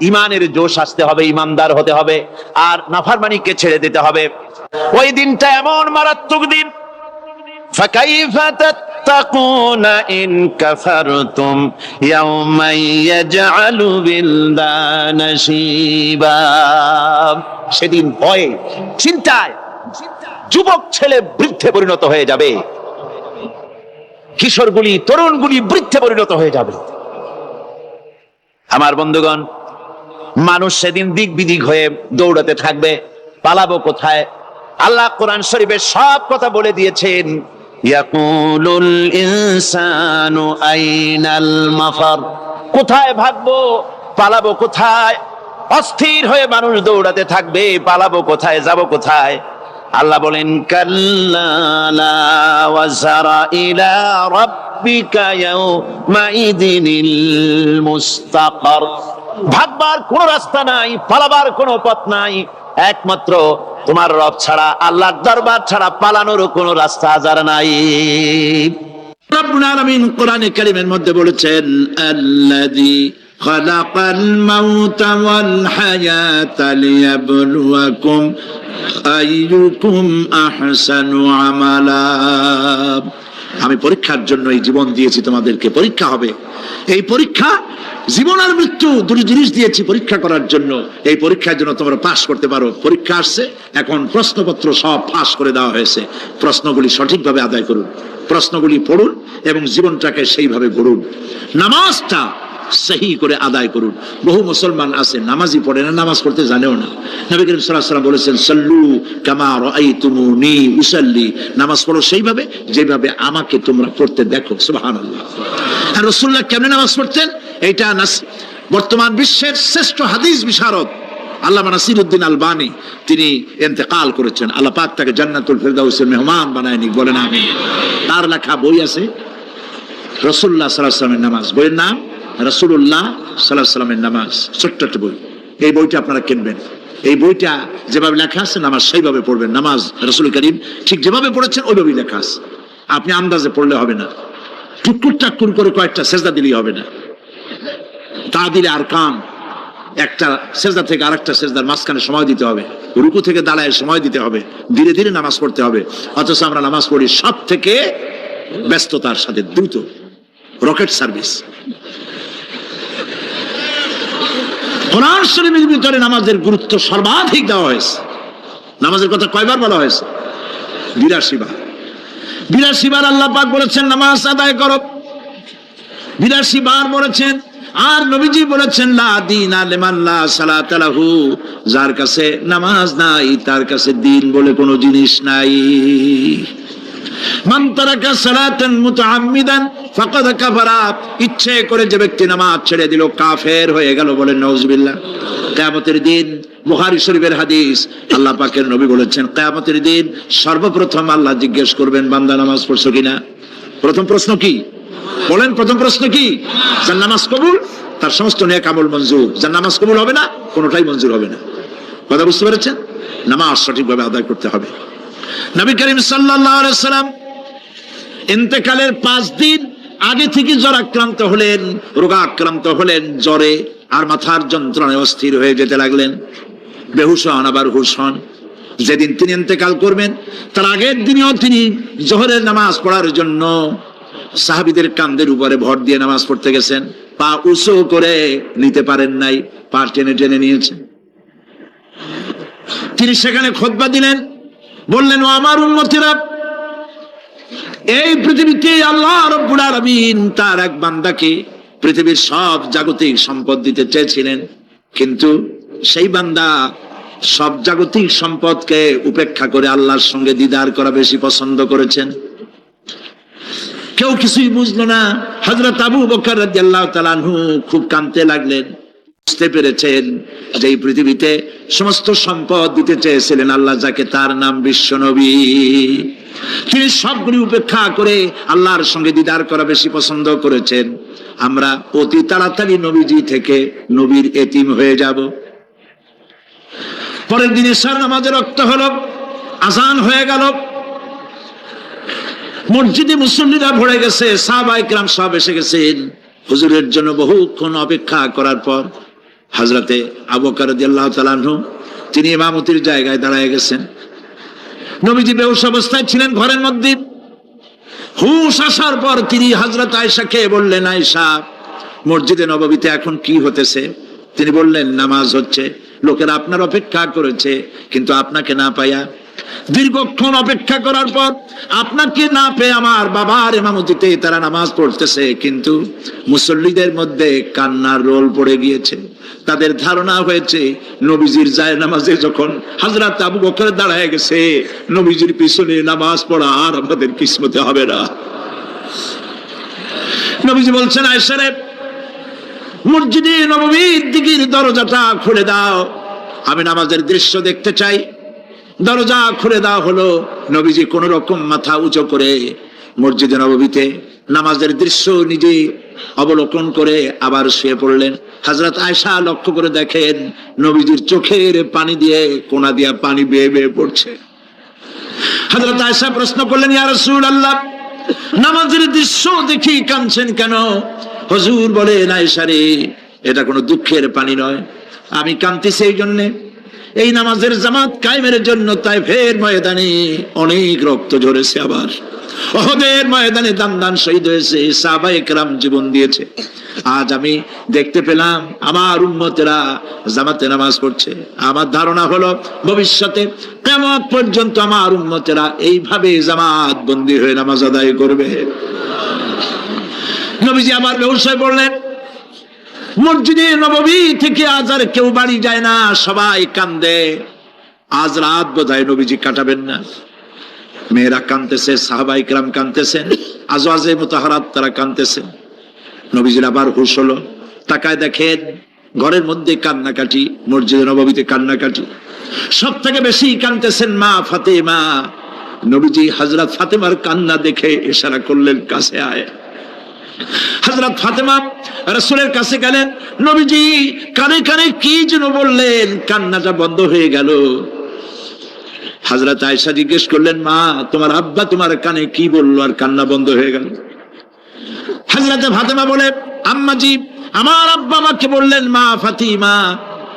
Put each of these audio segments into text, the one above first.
ইমানের জোশ আসতে হবে, ইমানদার হতে হবে, আর নাফরমানিকে ছেড়ে দিতে হবে। ওই দিনটা এমন মারাত্মক দিন, ফাকাইফা তাত্তাকুনা ইন কাফারতুম ইয়াওমা ইয়াজআলু বিলদানা শিবা। সেদিন ভয়ে চিন্তায় যুবক ছেলে বৃদ্ধে পরিণত হয়ে যাবে, কিশোরগুলি তরুণগুলি বৃদ্ধে পরিণত হয়ে যাবে। আমার বন্ধুগণ, মানুষ সেদিন দিক বিদিক হয়ে দৌড়াতে থাকবে, পালাবো কোথায়? আল্লাহ কোরআন শরীফে সব কথা বলে দিয়েছেন। ইয়াকুলুল ইনসানু আইনাল মাফার, কোথায় ভাগবো, পালাবো কোথায়? অস্থির হয়ে মানুষ দৌড়াতে থাকবে, পালাবো কোথায়, যাব কোথায়? আল্লাহ বলেন কাল্লা লা ওয়াজারা ইলা রাব্বিকা ইয়াউমাইদিনিল মুস্তাকার। ভাগবার কোন রাস্তা নাই, পালাবার কোন পথ নাই, একমাত্র তোমার রব ছাড়া, আল্লাহর দরবার ছাড়া পালানোর কোন রাস্তা আজার নাই। রব্বুল আলামিন কোরআনে কারীমের মধ্যে বলেছেন আল্লাযী খালাকাল মাউতা ওয়াল হায়াতা লিয়াবলুয়াকুম আইয়ুকুম আহসানু আমালা। আমি পরীক্ষার জন্য এই জীবন দিয়েছি, তোমাদেরকে পরীক্ষা হবে। এই পরীক্ষা জীবন আর মৃত্যু দুটি জিনিস দিয়েছি পরীক্ষা করার জন্য। এই পরীক্ষার জন্য তোমরা পাস করতে পারো। পরীক্ষা আসছে, এখন প্রশ্নপত্র সব ফাঁস করে দেওয়া হয়েছে। প্রশ্নগুলি সঠিকভাবে আদায় করুন, প্রশ্নগুলি পড়ুন এবং জীবনটাকে সেইভাবে গড়ুন। নামাজটা সহি করে আদায় করুন। বহু মুসলমান আছে নামাজই পড়ে না, নামাজ পড়তে জানেও না। নবী করিম সাল্লাল্লাহু আলাইহি ওয়াসাল্লাম বলেছেন সাল্লু কামা রাআইতুমুনি উসাল্লি, নামাজ পড়ো সেইভাবে যেভাবে আমাকে তোমরা পড়তে দেখো। সুবহানাল্লাহ। আর রাসূলুল্লাহ কেমনে নামাজ পড়তেন? এটা বর্তমান বিশ্বের শ্রেষ্ঠ হাদিস বিশারদ আল্লামা নাসিরউদ্দিন আলবানী তিনি ইন্তেকাল করেছেন। আল্লাহ পাক তাকে জান্নাতুল ফেরদাউসের মেহমান বানায় নিক, বলেন আমিন। তার লেখা বই আছে রাসূলুল্লাহ সাল্লাল্লাহু আলাইহি ওয়াসাল্লামের নামাজ, বইয়ের নাম রাসূলুল্লাহ সাল্লাল্লাহু আলাইহি ওয়াসাল্লামের নামাজ। ছোট্ট একটা বই, এই বইটা আপনারা কিনবেন। এই বইটা যেভাবে লেখা আছে নামাজ সেইভাবে পড়বেন। নামাজ রাসূল করিম ঠিক যেভাবে পড়েছেন ওইভাবেই লেখা আছে। আপনি আন্দাজে পড়লে হবে না, টুকুর টাকুর করে কয়েকটা সেজদা দিলেই হবে না। তাদিলে আরকান, একটা সেজদা থেকে আরেকটা সেজদার মাঝখানে সময় দিতে হবে, রুকু থেকে দাঁড়ায় সময় দিতে হবে, ধীরে ধীরে নামাজ পড়তে হবে। অথচ আমরা নামাজ পড়ি সব থেকে ব্যস্ততার সাথে, দ্রুত, রকেট সার্ভিস। কোরআন শরীফের ভিতরে নামাজের গুরুত্ব সর্বাধিক দেওয়া হয়েছে। নামাজের কথা কয়বার বলা হয়েছে? 82 বার। 82 বার আল্লাহ পাক বলেছেন নামাজ আদায় করো, 82 বার বলেছেন। আর নবীজি বলেছেন লা দীনা লিমান লা সালাতা লাহু, যার কাছে নামাজ নাই তার কাছে দ্বীন বলে কোনো জিনিস নাই। মান তারাকা সালাতান মুতাআম্মিদান ফাকাদ কাফারা, ইচ্ছে করে যে ব্যক্তি নামাজ ছেড়ে দিল কাফের হয়ে গেল, বলেন নাউজুবিল্লাহ। কিয়ামতের দিন, বুখারী শরীফের হাদিস, আল্লাহ পাকের নবী বলেছেন কিয়ামতের দিন সর্বপ্রথম আল্লাহ জিজ্ঞেস করবেন বান্দা নামাজ পড়ছো কিনা। প্রথম প্রশ্ন কি বলেন? প্রথম প্রশ্ন কি? যার নামাজ কবুল তার সমস্ত নেক আমল মঞ্জুর, যার নামাজ কবুল হবে না কোনোটাই মঞ্জুর হবে না। কথা বুঝতে পেরেছেন? নামাজ সঠিকভাবে আদায় করতে হবে। নবী করিম সাল্লাল্লাহু আলাইহি ওয়াসাল্লাম ইন্তেকালের 5 দিন আগে থেকে জ্বরাক্রান্ত হলেন, রোগাক্রান্ত হলেন, জ্বরে আর মাথার যন্ত্রণায় অস্থির হয়ে যেতে লাগলেন, বেহুশ হন আবার হুশ হন। যেদিন তিনি ইন্তেকাল করবেন তার আগের দিনেও তিনি জোহরের নামাজ পড়ার জন্য সাহাবীদের কাঁধের উপরে ভর দিয়ে নামাজ পড়তে গেছেন। পা উঁচু করে নিতে পারেন নাই, পা টেনে টেনে নিয়েছেন। তিনি সেখানে খুতবা দিলেন, বললেন ও আমার উম্মতেরা, এই পৃথিবীতে আল্লাহ রাব্বুল আলামিন তার এক বান্দাকে পৃথিবীর সব জাগতিক সম্পদ দিতে চেয়েছিলেন, কিন্তু সেই বান্দা সব জাগতিক সম্পদকে উপেক্ষা করে আল্লাহর সঙ্গে দিদার করা বেশি পছন্দ করেছেন। কেউ কিছুই বুঝলো না। হযরত আবু বকর রাদিয়াল্লাহু তাআলা আনহু খুব কাঁদতে লাগলেন। বুঝতে পেরেছেন যে এই পৃথিবীতে সমস্ত সম্পদ দিতে চেয়েছিলেন আল্লাহ যাকে, তার নাম বিশ্ব নবী। তিনি সবগুলি উপেক্ষা করে আল্লাহর সঙ্গে দিদার করা বেশি পছন্দ করেছেন। আমরা অতি তাড়াতাড়ি নবীজি থেকে নবীর এতিম হয়ে যাব। পরের দিন ইশার নামাজের ওয়াক্ত হলো, আযান হয়ে গেল, মসজিদে মুসল্লিরা ভরে গেছে, সাহাবায়ে কেরাম সব এসে গেছেন। হুজুরের জন্য বহুক্ষণ অপেক্ষা করার পর হযরতে আবু বকর রাদিয়াল্লাহু তাআলা আনহু তিনি ইমামতির জায়গায় দাঁড়ায় গেছেন। নবীজি বেহুশ অবস্থায় ছিলেন ঘরের মধ্যে। হুশ আসার পর তিনি হযরত আয়েশাকে বললেন, আয়েশা, মসজিদে নববীতে এখন কি হতেছে? তিনি বললেন, নামাজ হচ্ছে, লোকেরা আপনার অপেক্ষা করেছে, কিন্তু আপনাকে না পাইয়া দীর্ঘক্ষণ অপেক্ষা করার পর আপনাকে না পেয়ে আমার বাবার ইমামতিতে তারা নামাজ পড়তেছে, কিন্তু মুসল্লিদের মধ্যে কান্নার রোল পড়ে গিয়েছে। তাদের ধারণা হয়েছে নবীজির জায়নামাজে যখন হযরত আবু বকর দাঁড়ায় গেছে, নবীজির পিছনে নামাজ পড়া আর আমাদের কিসমতে হবে না। নবীজি বলছেন, আয়েশা রে, মসজিদে নববীর দিকের দরজাটা খুলে দাও, আমি নামাজের দৃশ্য দেখতে চাই। দরজা খুলে দেওয়া হলো। নবীজি কোন রকম মাথা উঁচু করে মসজিদে নববীতে নামাজের দৃশ্য নিজে অবলোকন করে আবার শুয়ে পড়লেন। হযরত আয়েশা লক্ষ্য করে দেখেন নবীজির চোখের পানি দিয়ে কোনা দিয়া পানি বেয়ে বেয়ে পড়ছে। হযরত আয়েশা প্রশ্ন করলেন, ইয়া রাসূলুল্লাহ, নামাজের দৃশ্য দেখি কাঁদছেন কেন? হুজুর বলেন, আয়েশা রে, এটা কোনো দুঃখের পানি নয়, আমি কাঁদতেছি এই জন্যে, এই নামাজের জামাত কায়েমের জন্য তায়েফের ময়দানে অনেক রক্ত ঝরেছে, আবার উহুদের ময়দানে দান দান শহীদ হয়েছে, সাহাবায়ে কেরাম জীবন দিয়েছে। আজ আমি দেখতে পেলাম আমার উম্মতেরা জামাতে নামাজ পড়ছে। আমার ধারণা হলো ভবিষ্যতে কিয়ামত পর্যন্ত আমার উম্মতেরা এইভাবে জামাত বন্দী হয়ে নামাজ আদায় করবে। নবীজি আবার বেহুশ হয়ে পড়লেন। মসজিদে নববী থেকে আজ আর কেউ বাড়ি যায় না, সবাই কান্দে। আজ রাত বোধহয় নবীজি কাটাবেন না। মেয়েরা কাঁদতেছে, সাহাবায়ে কেরাম কাঁদতেছেন, আজওয়াজে মুতাহারাত তারা কাঁদতেছেন। নবীজির আবার হুঁশ হলো, তাকায় দেখেন ঘরের মধ্যে কান্নাকাটি, মসজিদে নববীতে কান্নাকাটি। সব থেকে বেশি কাঁদতেছেন মা ফাতেমা। নবীজি হযরত ফাতেমার কান্না দেখে ইশারা করলেন, কাছে আয়। হযরত ফাতেমা রাসূলের কাছে গেলেন। নবীজি কানে কানে কি যেন বললেন, কান্নাটা বন্ধ হয়ে গেল। হযরত আয়েশা জিজ্ঞেস করলেন, মা, তোমার আব্বা তোমার কানে কি বললো আর কান্না বন্ধ হয়ে গেল? হযরত ফাতেমা বলে, আম্মাজি, আমার আব্বা আমাকে বললেন, মা ফাতিমা,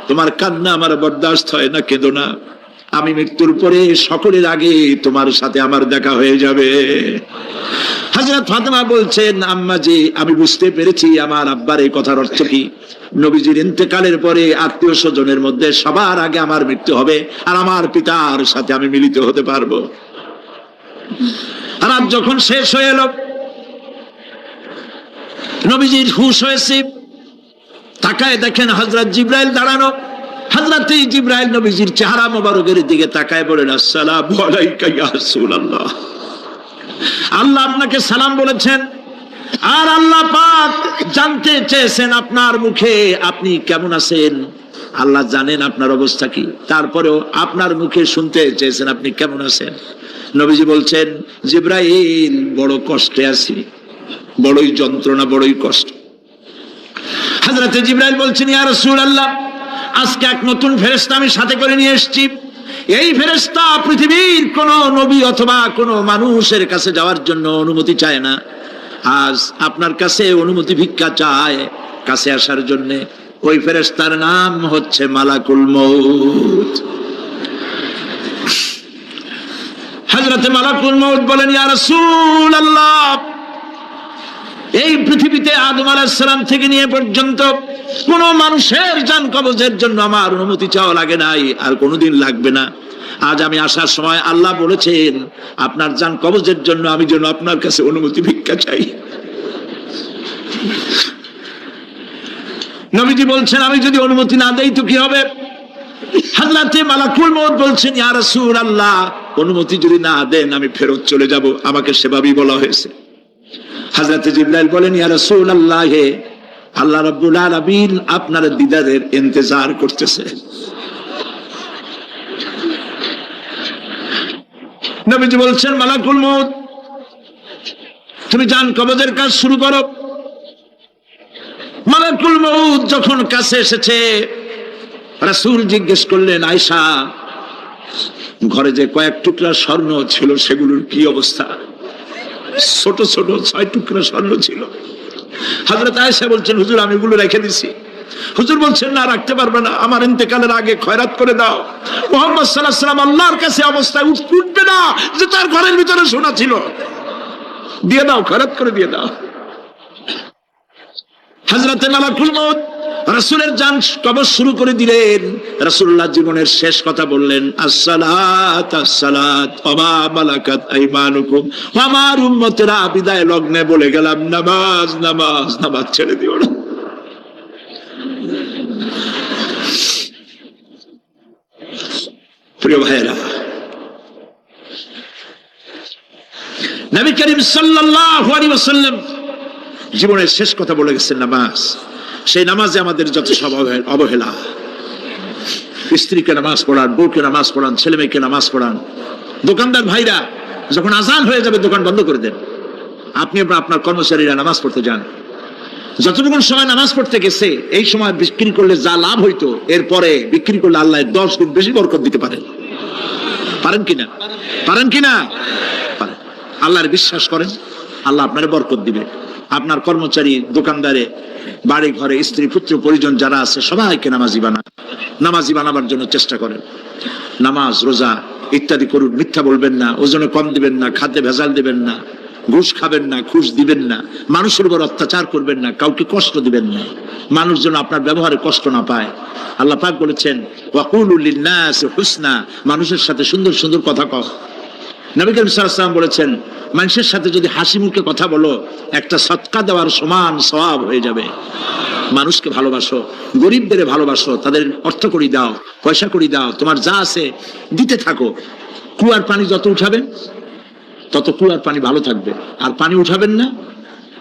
তোমার কান্না আমার বরদাস্ত হয় না, কেঁদো না, আমি মৃত্যুর পরে সকলের আগে তোমার সাথে আমার দেখা হয়ে যাবে। হযরত ফাতেমা বলছেন, আম্মাজি, আমি বুঝতে পেরেছি আমার আব্বার এই কথার অর্থ কি। নবীজির ইন্তেকালের পরে আত্মীয় স্বজনের মধ্যে সবার আগে আমার মৃত্যু হবে, আর আমার পিতার সাথে আমি মিলিত হতে পারবো। রাত যখন শেষ হয়ে এলো, নবীজির হুঁশ হয়েছে, তাকায় দেখেন হযরত জিবরাইল দাঁড়ানো। হযরত জিবরাইল নবীজির চেহারা মোবারকের দিকে তাকায় বলেন, আসসালামু আলাইকা ইয়া রাসূলুল্লাহ, আল্লাহ আপনাকে সালাম বলেছেন, আর আল্লাহ পাক জানতে চেয়েছেন আপনার মুখে আপনি কেমন আছেন। আল্লাহ জানেন আপনার অবস্থা কি, তারপরেও আপনার মুখে শুনতে চেয়েছেন আপনি কেমন আছেন। নবীজি বলছেন, জিবরাইল, বড় কষ্টে আছি, বড়ই যন্ত্রণা, বড়ই কষ্ট। হযরত জিবরাইল বলছেন, ইয়া রাসূলুল্লাহ, আজকে এক নতুন ফেরেশতা আমি সাথে করে নিয়ে এসেছি। এই ফেরেশতা পৃথিবীর কোন নবী অথবা কোন মানুষের কাছে যাওয়ার জন্য অনুমতি চায় না, আজ আপনার কাছে অনুমতি ভিক্ষা চায় কাছে আসার জন্য। ওই ফেরেশতার নাম হচ্ছে মালাকুল মউত। হযরত মালাকুল মউত বলেন, ইয়া রাসূলুল্লাহ, এই পৃথিবীতে আদম আলাইহিস সালাম থেকে নিয়ে পর্যন্ত কোন মানুষের জান কবজের জন্য আমার অনুমতি চাওয়া লাগে নাই, আর কোনোদিন লাগবে না। আজ আমি আসার সময় আল্লাহ বলেছেন আপনার জান কবজের জন্য আমি যেন আপনার কাছে অনুমতি ভিক্ষা চাই। নবীজি বলছেন, আমি যদি অনুমতি না দেই তো কি হবে? হযরত মালাকুল মউত বলছেন, ইয়া রাসূলুল্লাহ, অনুমতি যদি না দেন আমি ফেরত চলে যাব, আমাকে সেভাবেই বলা হয়েছে। হযরত জিবরাইল বলেন, ইয়া রাসূলুল্লাহ, আল্লাহ রাব্বুল আলামিন আপনার দিদারের ইন্তজার করতেছে। নবীজি বলছেন, মালাকুল মউত, তুমি জান কবজের কাজ শুরু করো। মালাকুল মউত যখন কাছে এসেছে, রাসূল জিজ্ঞেস করলেন, আয়েশা, ঘরে যে কয়েক টুকরা স্বর্ণ ছিল সেগুলোর কি অবস্থা? ছোট ছোট 6 টুকরা স্বর্ণ ছিল। হযরত আয়েশা বলছেন, হুজুর, আমি এগুলো রেখে দিছি। হুজুর বলছেন না, রাখতে পারবে না, আমার ইন্তেকালের আগে খয়রাত করে দাও। মুহাম্মদ সাল্লাল্লাহু আলাইহি ওয়াসাল্লাম আল্লাহর কাছে অবস্থায় উঠবে না যে তার ঘরের ভিতরে সোনা ছিল, দিয়ে দাও, খয়রাত করে দিয়ে দাও। হযরতে মালাকুল মউত রাসূলের জান কবজ শুরু করে দিলেন। রাসূলুল্লাহ জীবনের শেষ কথা বললেন, আসসালাত আসসালাত ওয়া মা মালাকাত আইমানুকুম। আমার উম্মতেরা বিদায় লগ্নে বলে গেলাম, নামাজ নামাজ নামাজ ছেড়ে দিও না। প্রিয় ভাইরা, নবী করিম সাল্লাল্লাহু আলাইহি ওয়াসাল্লাম জীবনের শেষ কথা বলে গেছেন নামাজ। সেই নামাজে আমাদের যত সব অবহেলা, স্ত্রীকে নামাজ পড়ান, বউকে নামাজ পড়ান, ছেলে মেয়েকে নামাজ পড়ান। দোকানদার ভাইরা যখন আজান হয়ে যাবে দোকান বন্ধ করে দেন, আপনি আপনার কর্মচারীরা নামাজ পড়তে যান। যতটুকু সময় নামাজ পড়তে গেছে এই সময় বিক্রি করলে যা লাভ হইতো, এরপরে বিক্রি করলে আল্লাহ 10 গুণ বেশি বরকত দিতে পারেন। পারেন কিনা? পারেন কিনা? পারেন। আল্লাহর বিশ্বাস করেন, আল্লাহ আপনার বরকত দিবে। আপনার কর্মচারী, দোকানদারে, বাড়ি ঘরে স্ত্রী পুত্র পরিজন যারা আছে সবাইকে নামাজি বানান। নামাজি বানাবার জন্য চেষ্টা করেন। নামাজ রোজা ইত্যাদি করুন। মিথ্যা বলবেন না, ওজনে কম দিবেন না, খাদ্যে ভেজাল দিবেন না, ঘুষ খাবেন না, ঘুষ দিবেন না, মানুষের উপর অত্যাচার করবেন না, কাউকে কষ্ট দিবেন না, মানুষ যেন আপনার ব্যবহারে কষ্ট না পায়। আল্লাহ পাক বলেছেন, ওয়াকুলু লিন্নাসি হুসনা, মানুষের সাথে সুন্দর সুন্দর কথা কও। নবী করিম সাল্লাল্লাহু আলাইহি ওয়াসাল্লাম বলেছেন, মানুষের সাথে যদি হাসি মুখে কথা বলো একটা সদকা দেওয়ার সমান সওয়াব হয়ে যাবে। মানুষকে ভালোবাসো, গরিবদের ভালোবাসো, তাদের অর্থ করি দাও, পয়সা করি দাও, তোমার যা আছে দিতে থাকো। কুয়ার পানি যত উঠাবেন তত কুয়ার পানি ভালো থাকবে, আর পানি উঠাবেন না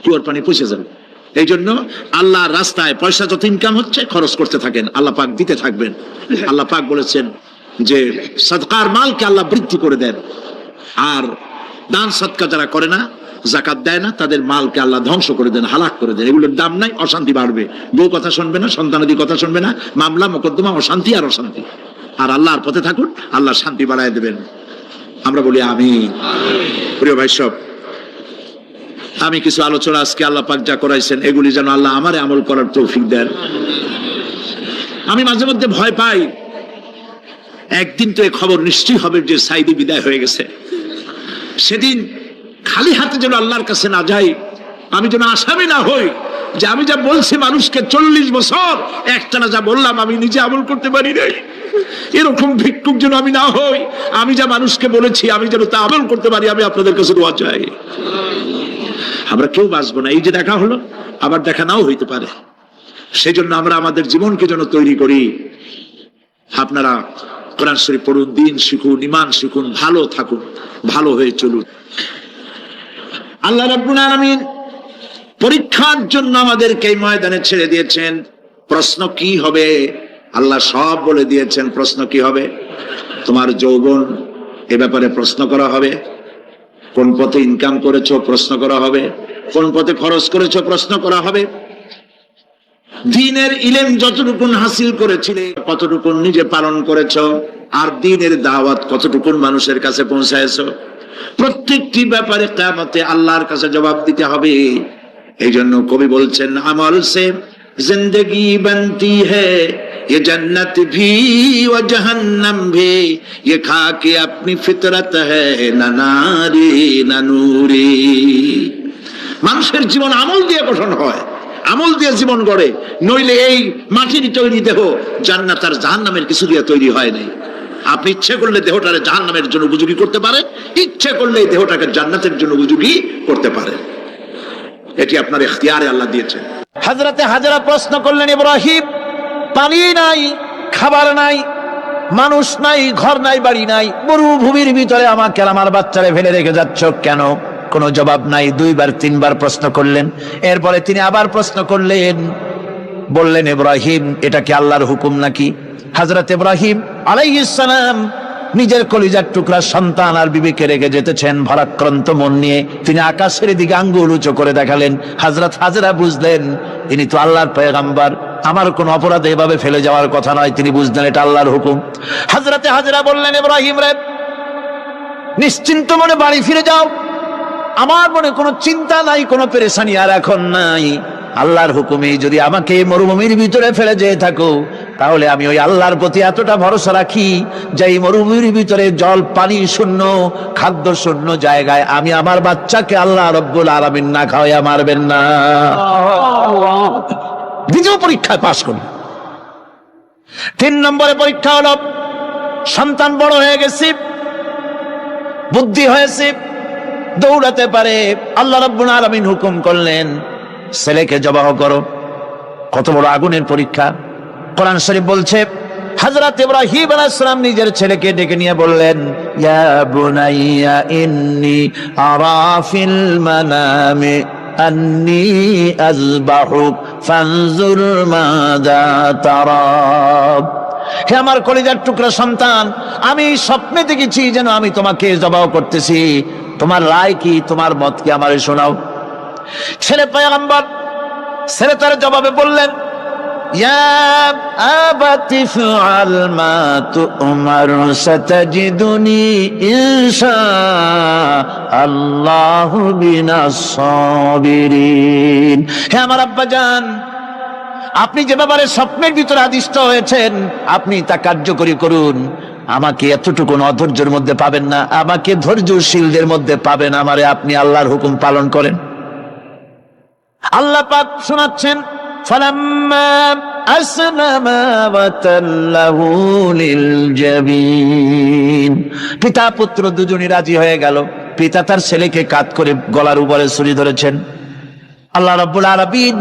কুয়ার পানি পচে যাবে। এই জন্য আল্লাহর রাস্তায় পয়সা যত ইনকাম হচ্ছে খরচ করতে থাকেন, আল্লাহ পাক দিতে থাকবেন। আল্লাহ পাক বলেছেন যে সদকার মালকে আল্লাহ বৃদ্ধি করে দেন, আর দান সদকা যারা করে না, যাকাত দেয় না, তাদের মালকে আল্লাহ ধ্বংস করে দেন, হালাক করে দেন। এগুলোর দাম নাই, অশান্তি বাড়বে, বউ কথা শুনবে না, সন্তানাদি কথা শুনবে না, মামলা মোকদ্দমা, অশান্তি আর অশান্তি। আর আল্লাহর পথে থাকুন, আল্লাহ শান্তি বাড়ায় দেবেন। আমরা বলি আমিন। প্রিয় ভাই সব, আমি কিছু আলোচনা আজকে আল্লাহ পাক যা করাইছেন এগুলি যেন আল্লাহ আমারে আমল করার তৌফিক দেন। আমি মাঝে মধ্যে ভয় পাই, একদিন তো এই খবর নিশ্চয়ই হবে যে সাইদি বিদায় হয়ে গেছে। সেদিন খালি হাতে যেন আল্লাহর কাছে না যাই, আমি যেন আসামি না হই যে আমি যা বলছি মানুষকে 40 বছর একটানা যা বললাম আমি নিজে আমল করতে পারি নাই। এরকম ভিক্ষুক যেন আমি না হই, আমি যা মানুষকে বলেছি আমি যেন তা আমল করতে পারি। আমি আপনাদের কাছে দোয়া চাই। আমরা কেউ বাঁচবো না, এই যে দেখা হলো আবার দেখা নাও হইতে পারে। সেই জন্য আমরা আমাদের জীবনকে যেন তৈরি করি। আপনারা কোরআন শরীফ পড়ুন, দিন শিখুন, ঈমান শিখুন, ভালো থাকুন, ভালো হয়ে চলুন। আল্লাহ রাব্বুল আলামিন পরীক্ষার জন্য আমাদেরকে এই ময়দানে ছেড়ে দিয়েছেন। প্রশ্ন কি হবে আল্লাহ সব বলে দিয়েছেন। প্রশ্ন কি হবে? তোমার যৌবন, এ ব্যাপারে প্রশ্ন করা হবে। কোন পথে ইনকাম করেছো প্রশ্ন করা হবে। কোন পথে খরচ করেছো প্রশ্ন করা হবে। দ্বীনের ইলম যতটুকু হাসিল করেছিলে কতটুকু নিজে পালন করেছো, আর দ্বীনের দাওয়াত কতটুকু মানুষের কাছে পৌঁছায়ছো, প্রত্যেকটি ব্যাপারে কিয়ামতে আল্লাহর কাছে জবাব দিতে হবে। এই জন্য কবি বলছেন, আমল সে জিंदगी बनती है ये जन्नत भी व जहन्नम भी ये खाके अपनी फितरत है ना नारी ना नूरी। মানুষের জীবন আমল দিয়ে গঠন হয়, আমল দিয়ে জীবন গড়ে, নইলে এই মাটির তৈরি দেহ জান্নাত আর জাহান্নামের কিছু দিয়ে তৈরি হয় নাই। আপনি ইচ্ছে করলে দেহটারে জাহান্নামের জন্য উপযোগী করতে পারেন, ইচ্ছে করলে দেহটাকে জান্নাতের জন্য উপযোগী করতে পারেন। এটি আপনার ইখতিয়ারে আল্লাহ দিয়েছেন। হযরতে হাজরা প্রশ্ন করলেন, ইব্রাহিম পানি নাই, খাবার নাই, মানুষ নাই, ঘর নাই, বাড়ি নাই, মরুভূমির ভিতরে আমাকে আর আমার বাচ্চারে ফেলে রেখে যাচ্ছ কেন? কোনো জবাব নাই। 2 বার 3 বার প্রশ্ন করলেন। এরপরে তিনি আবার প্রশ্ন করলেন, বললেন, ইব্রাহিম এটা কি আল্লাহর হুকুম নাকি? হযরত ইব্রাহিম আলাইহিস সালাম নিজের কলিজার টুকরা সন্তান আর বিবিকে রেখে যেতেছেন ভারাক্রান্ত মন নিয়ে। তিনি আকাশের দিকে আঙ্গুল উঁচু করে দেখালেন। হযরত হাজরা বুঝলেন তিনি তো আল্লাহর পয়গম্বর, আমার কোনো অপরাধে এভাবে ফেলে যাওয়ার কথা নয়। তিনি বুঝলেন এটা আল্লাহর হুকুম। হযরতে হাজরা বললেন, ইব্রাহিম রে, নিশ্চিন্ত মনে বাড়ি ফিরে যাও, আমার মনে কোনো চিন্তা নাই, কোনো পেরেশানি আর এখন নাই। আল্লাহর হুকুমে যদি আমাকে এই মরুভূমির ভিতরে ফেলে যেয়ে থাকো, তাহলে আমি ওই আল্লাহর প্রতি এতটা ভরসা রাখি যে এই মরুভূমির ভিতরে জল পানি শূন্য, খাদ্য শূন্য জায়গায় আমি আমার বাচ্চাকে আল্লাহ রব্বুল আলামিন না খাওয়াইয়া মারবেন না। দ্বিতীয় পরীক্ষায় পাশ করি। 3 নম্বরে পরীক্ষা হলো, সন্তান বড় হয়ে গেছে, বুদ্ধি হয়েছে, দৌড়াতে পারে। আল্লাহ রাব্বুল আলামিন হুকুম করলেন ছেলেকে জবাহ করো। কত বড় আগুনের পরীক্ষা! কোরআন শরীফ বলছে হযরত ইব্রাহিম আলাইহিস সালাম নিজের ছেলেকে ডেকে নিয়ে বললেন, ইয়া বুনাইয়া ইন্নী আরা ফিল মানামি আন্নী আযবাহুক ফানজুর মাযা তারা। হে আমার কলিজার টুকরা সন্তান, আমি স্বপ্নে দেখেছি যেন আমি তোমাকে জবাহ করতেছি, তোমার রায় কি, তোমার মত কি, আমারে শোনাও। ছেলে পয়গম্বর, ছেলে তার জবাবে বললেন, ইয়া আবাতি ফাআল মা তু'মার সাতাজিদুনি ইনশাআল্লাহু মিনাস সাবিরিন। হে আমার আব্বাজান, আপনি যে ব্যাপারে স্বপ্নের ভিতরে আদিষ্ট হয়েছেন আপনি তা কার্যকরী করুন। আমাকে এতটুকু অধৈর্যের মধ্যে পাবেন না, আমাকে ধৈর্যশীলদের মধ্যে পাবেন। আমারে আপনি আল্লাহর হুকুম পালন করেন। আল্লাহ পাক শোনাচ্ছেন, ফালাম্মা আসলামা ওয়াতাল্লাহু লিল জাবিন। পিতা পুত্র দুজনই রাজি হয়ে গেল। পিতা তার ছেলেকে কাত করে গলার উপরে ছুরি ধরেছেন। আল্লাহ রাব্বুল আলামিন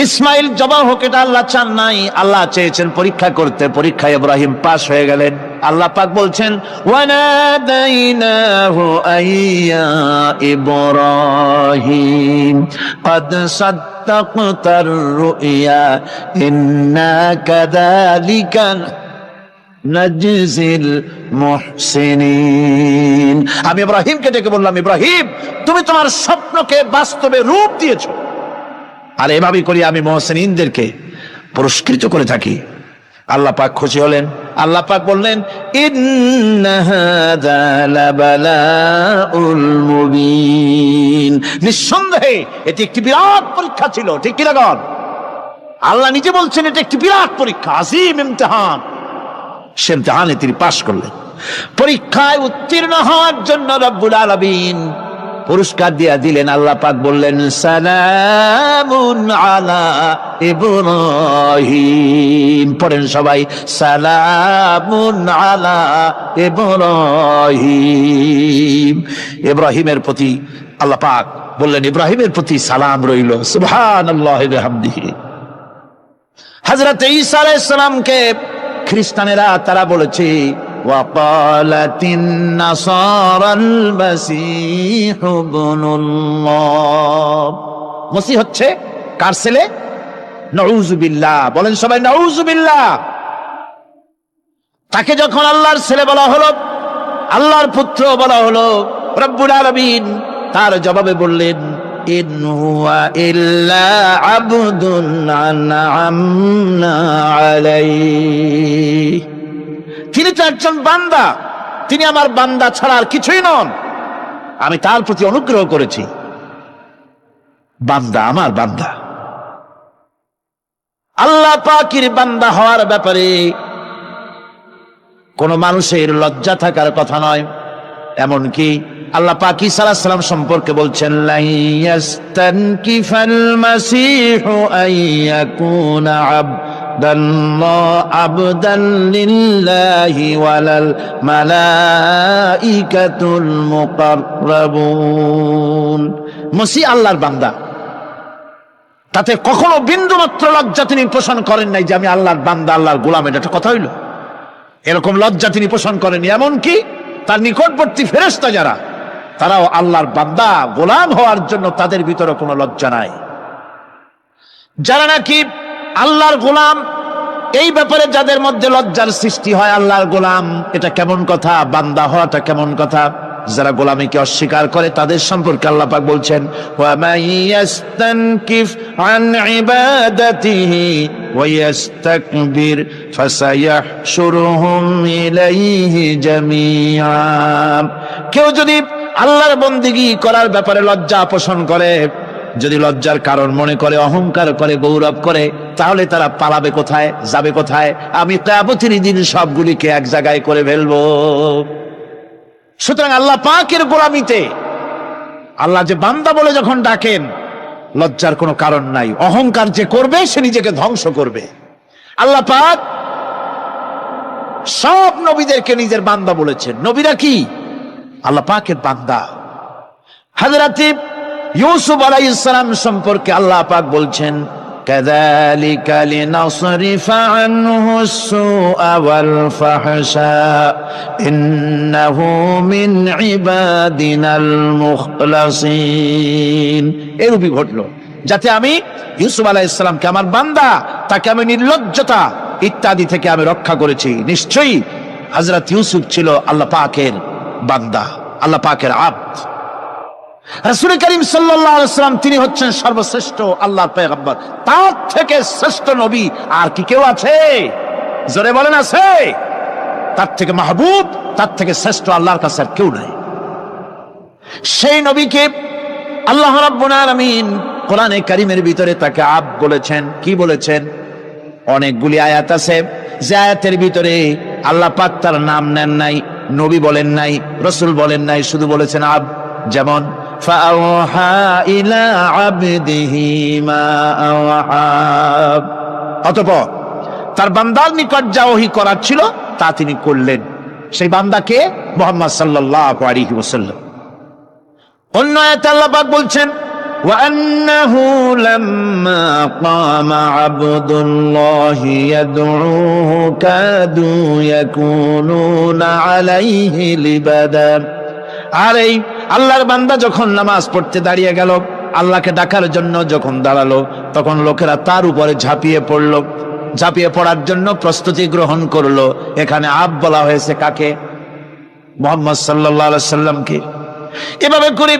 ইসমাইল জবাহ হোক এটা আল্লাহ চান নাই, আল্লাহ চেয়েছেন পরীক্ষা করতে। পরীক্ষায় ইব্রাহিম পাশ হয়ে গেলেন। আল্লাহ পাক বলছেন, ওয়ানাদাইনাহু আইয়া ইব্রাহিম ক্বাদ সাদ্দাকতার রুইয়া ইন্না কাযালিকা নাজজিল মুহসিনিন। আমি ইব্রাহিমকে ডেকে বললাম, ইব্রাহিম তুমি তোমার স্বপ্নকে বাস্তবে রূপ দিয়েছো, আর এভাবেই করি আমি মুহসিনিনদেরকে পুরস্কৃত করে থাকি। আল্লাহ পাক খুশি হলেন। আল্লাহ পাক বললেন, ইন্না হাযা লাবালাউল মুবিন। নিঃসন্দেহে এটি একটি বিরাট পরীক্ষা ছিল, ঠিক কি না? আল্লাহ নিজে বলছেন এটা একটি বিরাট পরীক্ষা, আজিম ইমতিহান। সে ইমতিহানে তিনি পাশ করলেন। পরীক্ষায় উত্তীর্ণ হওয়ার জন্য রব্বুল আলামিন পুরস্কার দিয়া দিলেন। আল্লাহ পাক বললেন, সালামুন আলা ইব্রাহিম। পড়েন সবাই, সালামুন আলা ইব্রাহিম। ইব্রাহিমের প্রতি আল্লাহ পাক বললেন, ইব্রাহিমের প্রতি সালাম রইল। সুবহানাল্লাহি ওয়া বিহামদিহি। হযরত ঈসা আলাইহিস সালামকে খ্রিস্টানেরা তারা বলেছে, ওয়াকালাতিন নাসারাল মাসীহু ইবনুল্লাহ। মসিহ হচ্ছে কার ছেলে? নাউযুবিল্লাহ। বলেন সবাই নাউযুবিল্লাহ। তাকে যখন আল্লাহর ছেলে বলা হলো, আল্লাহর পুত্র বলা হলো, রব্বুল আলামিন তার জবাবে বললেন, ইন হুয়া ইল্লা আবদুন আনআমনা আলাইহি। তিনি তো একজন বান্দা, তিনি আমার বান্দা ছাড়া আর কিছুই নন। আমি তার প্রতি অনুগ্রহ করেছি। বান্দা, আমার বান্দা। আল্লাহ পাকের বান্দা হওয়ার ব্যাপারে কোন মানুষের লজ্জা থাকার কথা নয়। এমনকি আল্লাহ পাক ঈসা আলাইহিস সালাম সম্পর্কে বলছেন, লা ইয়াস্তানকিফাল মাসীহু আইয়াকুনা আবদান লিল্লাহি ওয়ালাল মালাইকাতুল মুকাররাবুন। মসিহ আল্লাহর বান্দা, তাতে কখনো বিন্দু মাত্র লজ্জা তিনি পোষণ করেন নাই যে আমি আল্লাহর বান্দা, আল্লাহর গোলাম। এটা কথা হইল? এরকম লজ্জা তিনি পোষণ করেনি। এমনকি তার নিকটবর্তী ফেরেশতা যারা, তারাও আল্লাহর বান্দা গোলাম হওয়ার জন্য তাদের ভিতরে কোনো লজ্জা নাই। যারা নাকি আল্লাহর গোলাম, এই ব্যাপারে যাদের মধ্যে লজ্জার সৃষ্টি হয়, আল্লাহর গোলাম এটা কেমন কথা, বান্দা হওয়াটা কেমন কথা, যারা গোলামীকে অস্বীকার করে তাদের সম্পর্কে আল্লাহ পাক বলছেন, ওয়া মাইয়াস্তানকিফ আন ইবাদাতিহি ওয়া ইস্তাকবির ফাসায়াহশুরুহুম ইলাইহি জামিআ। কেউ যদি আল্লাহর বন্দেগী করার ব্যাপারে লজ্জা পোষণ করে, যদি লজ্জার কারণ মনে করে, অহংকার করে, গৌরব করে, তাহলে তারা পালাবে কোথায়, যাবে কোথায়? আমি কিয়ামতের দিন সবগুলিকে এক জায়গায় করে ফেলবো। সুতরাং আল্লাহ পাকের গোলামিতে আল্লাহ যে বান্দা বলে যখন ডাকেন, লজ্জার কোনো কারণ নাই। অহংকার যে করবে সে নিজেকে ধ্বংস করবে। আল্লাহ পাক সব নবীদেরকে নিজের বান্দা বলেছেন। নবীরা কি আল্লাহ পাকের বান্দা। হযরত ইউসুফ আলাইহিস সালাম সম্পর্কে আল্লাহ পাক বলছেন, কাযালিকা লিনাসরিফা আনহু আস-সুআ ওয়াল ফাহশা ইন্নাহু মিন ইবাদিনাল মুখলাসিন। এরূপই ঘটলো যাতে আমি ইউসুফ আলাইহিস সালামকে, আমার বান্দা, তাকে আমি নির্লজ্জতা ইত্যাদি থেকে আমি রক্ষা করেছি। নিশ্চয়ই হযরত ইউসুফ ছিল আল্লাহ পাকের বান্দা, আল্লাহ পাকের আব্দ। রাসূল করিম সাল্লাল্লাহু আলাইহি ওয়াসাল্লাম তিনি হচ্ছেন সর্বশ্রেষ্ঠ আল্লাহর পয়গম্বর। তার থেকে শ্রেষ্ঠ নবী আর কি কেউ আছে? জোরে বলেন, আছে? তার থেকে মাহবুব, তার থেকে শ্রেষ্ঠ আল্লাহর কাছে আর কেউ নাই। সেই নবীকে আল্লাহ রাব্বুল আলামিন কোরআনে কারীমের ভিতরে তাকে আব্দ বলেছেন। কি বলেছেন? অনেকগুলি আয়াত আছে যে আয়াতের ভিতরে আল্লাহ পাক তার নাম নেন নাই, নবী বলেন নাই, রাসূল বলেন নাই, শুধু বলেছেন আব্দ। যেমন ফাআওহা ইলা আবদিহি মা আওহা, অতঃপর তার বান্দার নিকট যা ওহী করার ছিল তা তিনি করলেন। সেই বান্দাকে মুহাম্মদ সাল্লাল্লাহু আলাইহি ওয়াসাল্লাম। অন্য আয়াতে আল্লাহ পাক বলছেন, وأنه لما قام عبد الله يدعوه كادوا يكونون عليه لبدا। আর এই আল্লাহর বান্দা যখন নামাজ পড়তে দাঁড়িয়ে গেল, আল্লাহকে ডাকার জন্য যখন দাঁড়ালো, তখন লোকেরা তার উপরে ঝাঁপিয়ে পড়লো। ঝাঁপিয়ে পড়ার জন্য প্রস্তুতি গ্রহণ করলো। এখানে আব বলা হয়েছে কাকে? মুহাম্মদ সাল্লাল্লাহু আলাইহি সাল্লামকে। এভাবে করে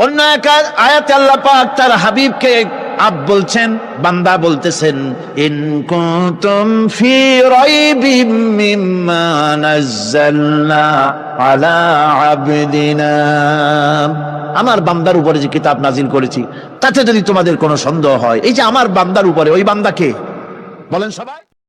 অন্য এক আয়াতে আল্লাহ পাক তার হাবিবকে আব বলছেন, বান্দা বলতেছেন, ইন কুনতুম ফি রাইবিম মিম্মা নাযালনা আলা আবদিনা, আমার বান্দার উপরে যে কিতাব নাজিল করেছি তাতে যদি তোমাদের কোনো সন্দেহ হয়। এই যে আমার বান্দার উপরে, ওই বান্দাকে বলেন সবাই।